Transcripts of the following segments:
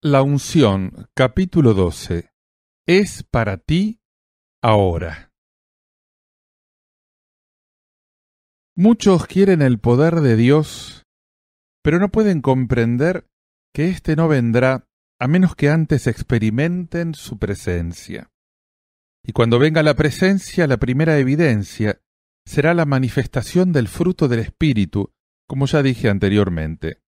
La unción, capítulo 12. Es para ti ahora. Muchos quieren el poder de Dios, pero no pueden comprender que éste no vendrá a menos que antes experimenten su presencia. Y cuando venga la presencia, la primera evidencia será la manifestación del fruto del Espíritu, como ya dije anteriormente.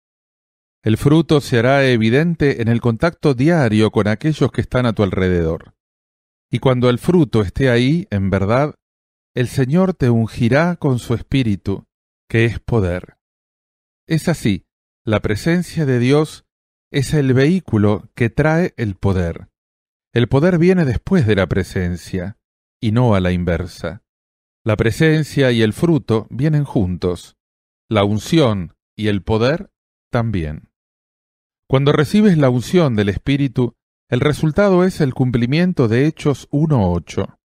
El fruto se hará evidente en el contacto diario con aquellos que están a tu alrededor. Y cuando el fruto esté ahí, en verdad, el Señor te ungirá con su Espíritu, que es poder. Es así, la presencia de Dios es el vehículo que trae el poder. El poder viene después de la presencia, y no a la inversa. La presencia y el fruto vienen juntos. La unción y el poder también. Cuando recibes la unción del Espíritu, el resultado es el cumplimiento de Hechos 1:8.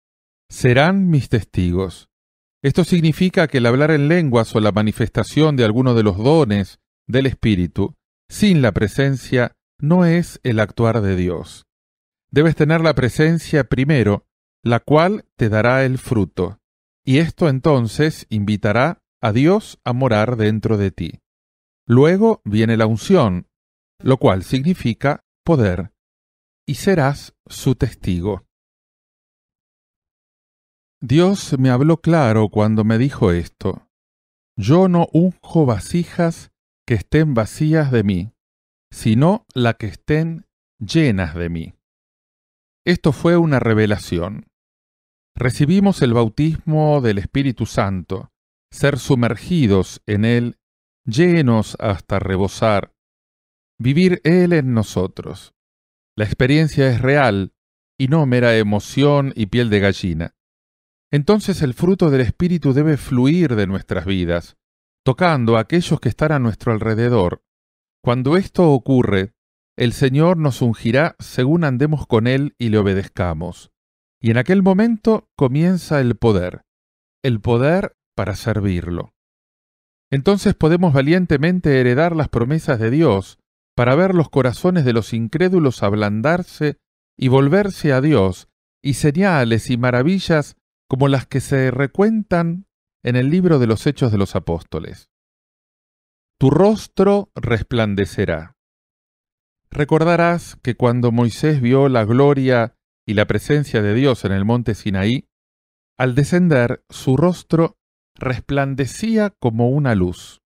Serán mis testigos. Esto significa que el hablar en lenguas o la manifestación de alguno de los dones del Espíritu, sin la presencia, no es el actuar de Dios. Debes tener la presencia primero, la cual te dará el fruto, y esto entonces invitará a Dios a morar dentro de ti. Luego viene la unción, lo cual significa poder, y serás su testigo. Dios me habló claro cuando me dijo esto: yo no unjo vasijas que estén vacías de mí, sino las que estén llenas de mí. Esto fue una revelación. Recibimos el bautismo del Espíritu Santo, ser sumergidos en él, llenos hasta rebosar, vivir él en nosotros. La experiencia es real y no mera emoción y piel de gallina. Entonces el fruto del Espíritu debe fluir de nuestras vidas, tocando a aquellos que están a nuestro alrededor. Cuando esto ocurre, el Señor nos ungirá según andemos con Él y le obedezcamos. Y en aquel momento comienza el poder para servirlo. Entonces podemos valientemente heredar las promesas de Dios, para ver los corazones de los incrédulos ablandarse y volverse a Dios, y señales y maravillas como las que se recuentan en el libro de los Hechos de los Apóstoles. Tu rostro resplandecerá. Recordarás que cuando Moisés vio la gloria y la presencia de Dios en el monte Sinaí, al descender su rostro resplandecía como una luz.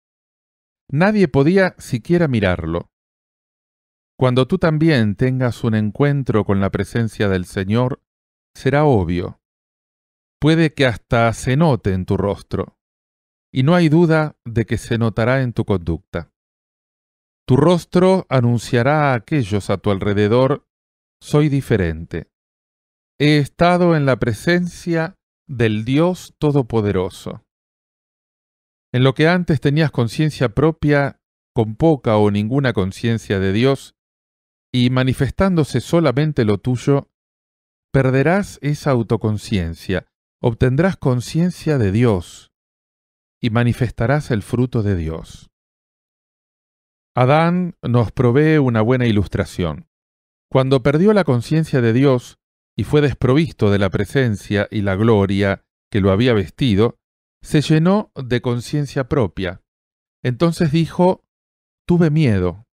Nadie podía siquiera mirarlo. Cuando tú también tengas un encuentro con la presencia del Señor, será obvio. Puede que hasta se note en tu rostro, y no hay duda de que se notará en tu conducta. Tu rostro anunciará a aquellos a tu alrededor: soy diferente. He estado en la presencia del Dios Todopoderoso. En lo que antes tenías conciencia propia, con poca o ninguna conciencia de Dios, y manifestándose solamente lo tuyo, perderás esa autoconciencia, obtendrás conciencia de Dios y manifestarás el fruto de Dios. Adán nos provee una buena ilustración. Cuando perdió la conciencia de Dios y fue desprovisto de la presencia y la gloria que lo había vestido, se llenó de conciencia propia. Entonces dijo: tuve miedo.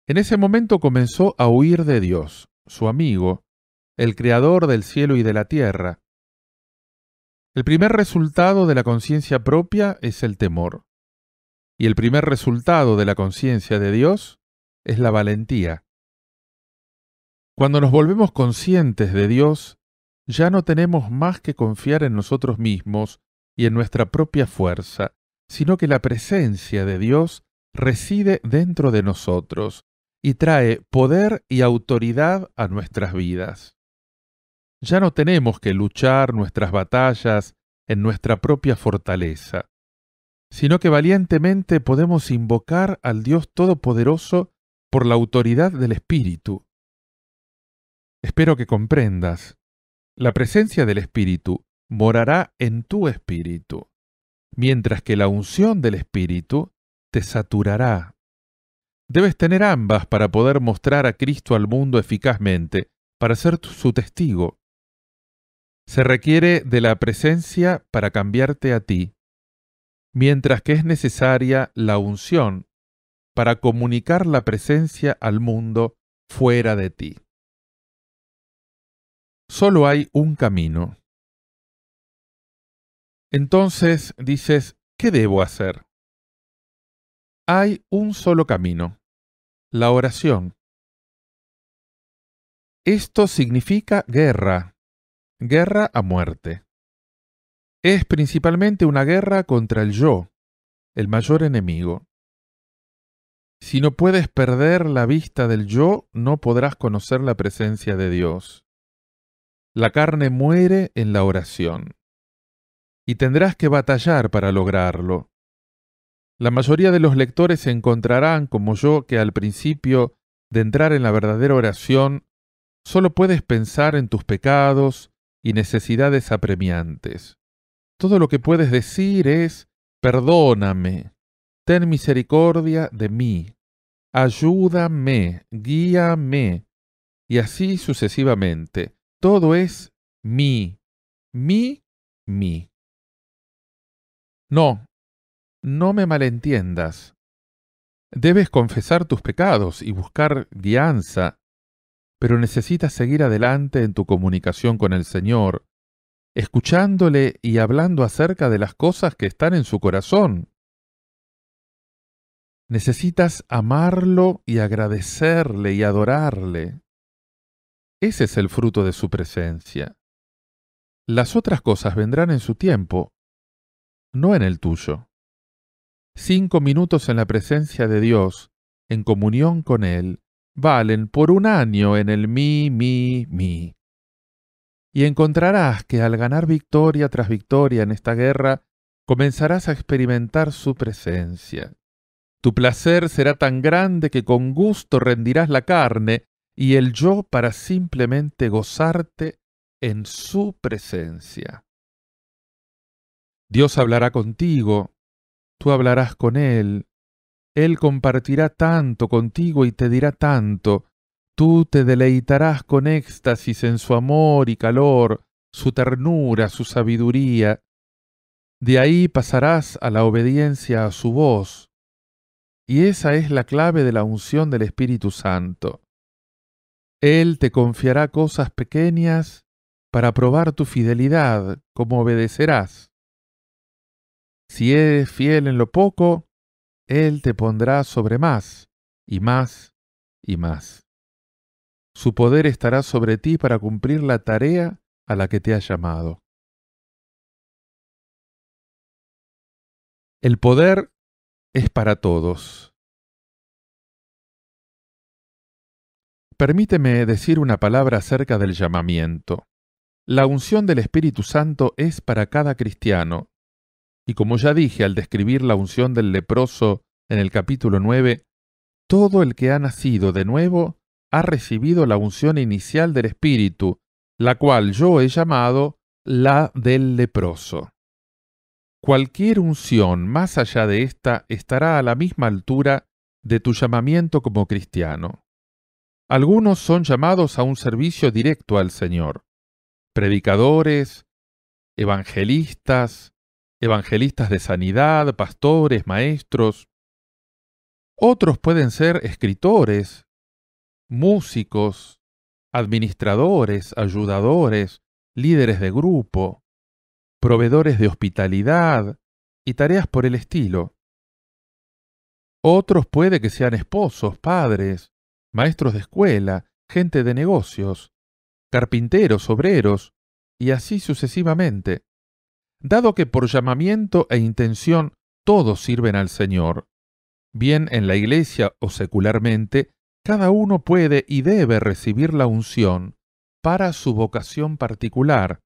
En ese momento comenzó a huir de Dios, su amigo, el creador del cielo y de la tierra. El primer resultado de la conciencia propia es el temor. Y el primer resultado de la conciencia de Dios es la valentía. Cuando nos volvemos conscientes de Dios, ya no tenemos más que confiar en nosotros mismos y en nuestra propia fuerza, sino que la presencia de Dios reside dentro de nosotros y trae poder y autoridad a nuestras vidas. Ya no tenemos que luchar nuestras batallas en nuestra propia fortaleza, sino que valientemente podemos invocar al Dios Todopoderoso por la autoridad del Espíritu. Espero que comprendas. La presencia del Espíritu morará en tu espíritu, mientras que la unción del Espíritu te saturará. Debes tener ambas para poder mostrar a Cristo al mundo eficazmente, para ser su testigo. Se requiere de la presencia para cambiarte a ti, mientras que es necesaria la unción para comunicar la presencia al mundo fuera de ti. Solo hay un camino. Entonces dices, ¿qué debo hacer? Hay un solo camino, la oración. Esto significa guerra, guerra a muerte. Es principalmente una guerra contra el yo, el mayor enemigo. Si no puedes perder la vista del yo, no podrás conocer la presencia de Dios. La carne muere en la oración, y tendrás que batallar para lograrlo. La mayoría de los lectores encontrarán, como yo, que al principio de entrar en la verdadera oración, solo puedes pensar en tus pecados y necesidades apremiantes. Todo lo que puedes decir es, perdóname, ten misericordia de mí, ayúdame, guíame, y así sucesivamente. Todo es mí, mí, mí. No me malentiendas. Debes confesar tus pecados y buscar guianza, pero necesitas seguir adelante en tu comunicación con el Señor, escuchándole y hablando acerca de las cosas que están en su corazón. Necesitas amarlo y agradecerle y adorarle. Ese es el fruto de su presencia. Las otras cosas vendrán en su tiempo, no en el tuyo. 5 minutos en la presencia de Dios, en comunión con Él, valen por 1 año en el mí, mí, mí. Y encontrarás que al ganar victoria tras victoria en esta guerra, comenzarás a experimentar su presencia. Tu placer será tan grande que con gusto rendirás la carne y el yo para simplemente gozarte en su presencia. Dios hablará contigo, tú hablarás con Él. Él compartirá tanto contigo y te dirá tanto. Tú te deleitarás con éxtasis en su amor y calor, su ternura, su sabiduría. De ahí pasarás a la obediencia a su voz. Y esa es la clave de la unción del Espíritu Santo. Él te confiará cosas pequeñas para probar tu fidelidad, como obedecerás. Si eres fiel en lo poco, Él te pondrá sobre más, y más, y más. Su poder estará sobre ti para cumplir la tarea a la que te ha llamado. El poder es para todos. Permíteme decir una palabra acerca del llamamiento. La unción del Espíritu Santo es para cada cristiano. Y como ya dije al describir la unción del leproso en el capítulo 9, todo el que ha nacido de nuevo ha recibido la unción inicial del Espíritu, la cual yo he llamado la del leproso. Cualquier unción más allá de esta estará a la misma altura de tu llamamiento como cristiano. Algunos son llamados a un servicio directo al Señor. Predicadores, evangelistas de sanidad, pastores, maestros. Otros pueden ser escritores, músicos, administradores, ayudadores, líderes de grupo, proveedores de hospitalidad y tareas por el estilo. Otros puede que sean esposos, padres, maestros de escuela, gente de negocios, carpinteros, obreros, y así sucesivamente. Dado que por llamamiento e intención todos sirven al Señor, bien en la iglesia o secularmente, cada uno puede y debe recibir la unción para su vocación particular.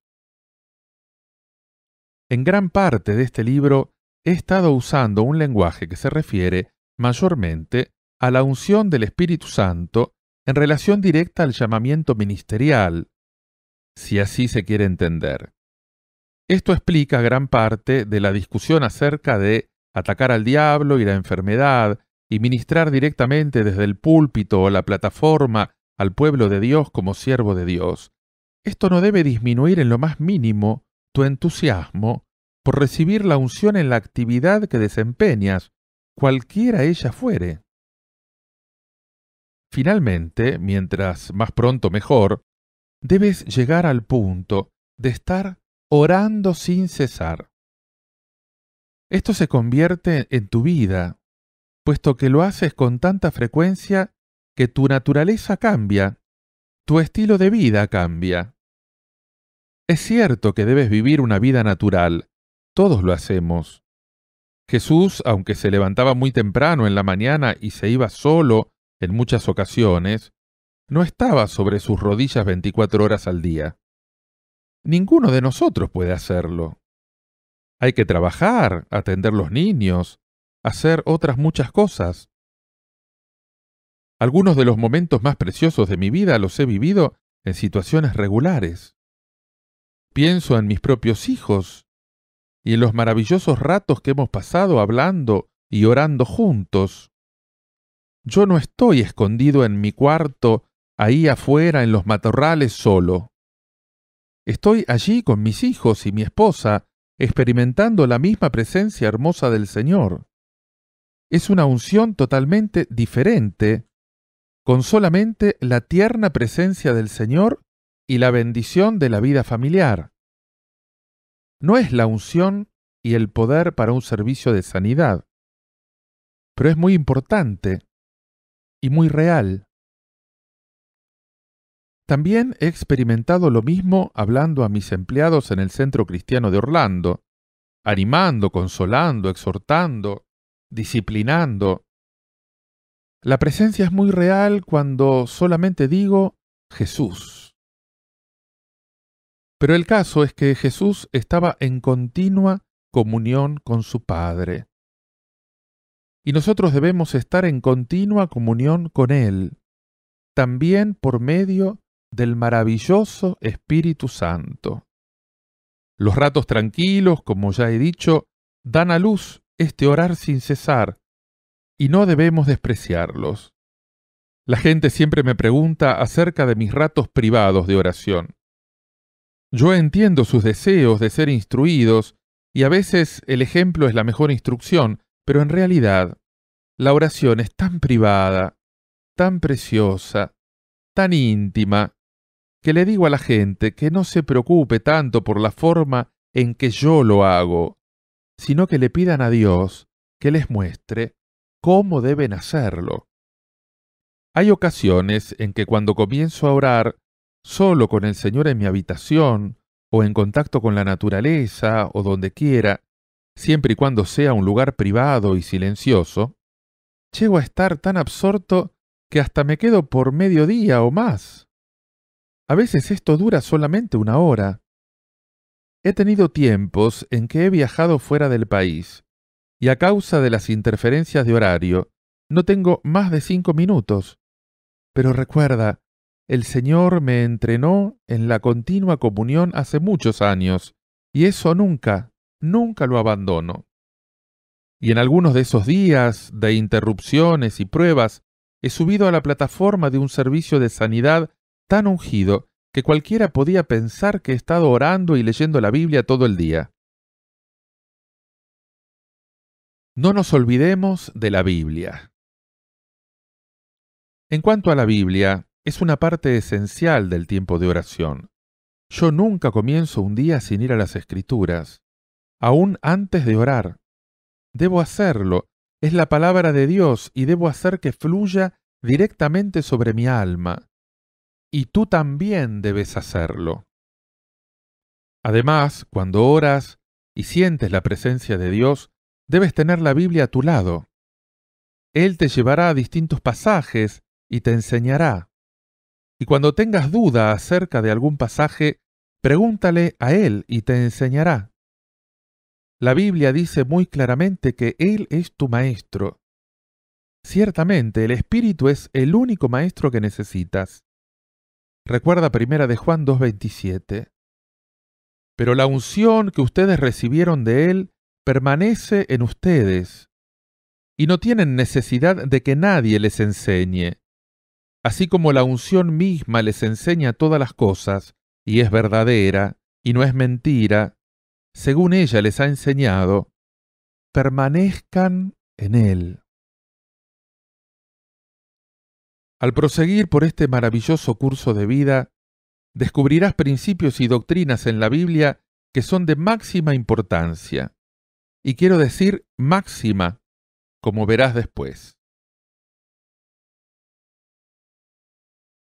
En gran parte de este libro he estado usando un lenguaje que se refiere mayormente a la unción del Espíritu Santo en relación directa al llamamiento ministerial, si así se quiere entender. Esto explica gran parte de la discusión acerca de atacar al diablo y la enfermedad y ministrar directamente desde el púlpito o la plataforma al pueblo de Dios como siervo de Dios, esto no debe disminuir en lo más mínimo tu entusiasmo por recibir la unción en la actividad que desempeñas, cualquiera ella fuere. Finalmente, mientras más pronto mejor, debes llegar al punto de estar orando sin cesar. Esto se convierte en tu vida, puesto que lo haces con tanta frecuencia que tu naturaleza cambia, tu estilo de vida cambia. Es cierto que debes vivir una vida natural, todos lo hacemos. Jesús, aunque se levantaba muy temprano en la mañana y se iba solo en muchas ocasiones, no estaba sobre sus rodillas 24 horas al día. Ninguno de nosotros puede hacerlo. Hay que trabajar, atender los niños, hacer otras muchas cosas. Algunos de los momentos más preciosos de mi vida los he vivido en situaciones regulares. Pienso en mis propios hijos y en los maravillosos ratos que hemos pasado hablando y orando juntos. Yo no estoy escondido en mi cuarto, ahí afuera en los matorrales solo. Estoy allí con mis hijos y mi esposa, experimentando la misma presencia hermosa del Señor. Es una unción totalmente diferente, con solamente la tierna presencia del Señor y la bendición de la vida familiar. No es la unción y el poder para un servicio de sanidad, pero es muy importante y muy real. También he experimentado lo mismo hablando a mis empleados en el Centro Cristiano de Orlando, animando, consolando, exhortando, disciplinando. La presencia es muy real cuando solamente digo Jesús. Pero el caso es que Jesús estaba en continua comunión con su Padre. Y nosotros debemos estar en continua comunión con Él, también por medio del maravilloso Espíritu Santo. Los ratos tranquilos, como ya he dicho, dan a luz este orar sin cesar, y no debemos despreciarlos. La gente siempre me pregunta acerca de mis ratos privados de oración. Yo entiendo sus deseos de ser instruidos, y a veces el ejemplo es la mejor instrucción, pero en realidad la oración es tan privada, tan preciosa, tan íntima, que le digo a la gente que no se preocupe tanto por la forma en que yo lo hago, sino que le pidan a Dios que les muestre cómo deben hacerlo. Hay ocasiones en que cuando comienzo a orar solo con el Señor en mi habitación, o en contacto con la naturaleza, o donde quiera, siempre y cuando sea un lugar privado y silencioso, llego a estar tan absorto que hasta me quedo por medio día o más. A veces esto dura solamente una hora. He tenido tiempos en que he viajado fuera del país, y a causa de las interferencias de horario, no tengo más de 5 minutos. Pero recuerda, el Señor me entrenó en la continua comunión hace muchos años, y eso nunca, nunca lo abandono. Y en algunos de esos días de interrupciones y pruebas, he subido a la plataforma de un servicio de sanidad tan ungido que cualquiera podía pensar que he estado orando y leyendo la Biblia todo el día. No nos olvidemos de la Biblia. En cuanto a la Biblia, es una parte esencial del tiempo de oración. Yo nunca comienzo un día sin ir a las Escrituras, aún antes de orar. Debo hacerlo, es la palabra de Dios y debo hacer que fluya directamente sobre mi alma. Y tú también debes hacerlo. Además, cuando oras y sientes la presencia de Dios, debes tener la Biblia a tu lado. Él te llevará a distintos pasajes y te enseñará. Y cuando tengas duda acerca de algún pasaje, pregúntale a Él y te enseñará. La Biblia dice muy claramente que Él es tu maestro. Ciertamente, el Espíritu es el único maestro que necesitas. Recuerda 1 de Juan 2:27. Pero la unción que ustedes recibieron de Él permanece en ustedes. y no tienen necesidad de que nadie les enseñe. Así como la unción misma les enseña todas las cosas, y es verdadera, y no es mentira, según ella les ha enseñado, permanezcan en él. Al proseguir por este maravilloso curso de vida, descubrirás principios y doctrinas en la Biblia que son de máxima importancia. Y quiero decir máxima, como verás después.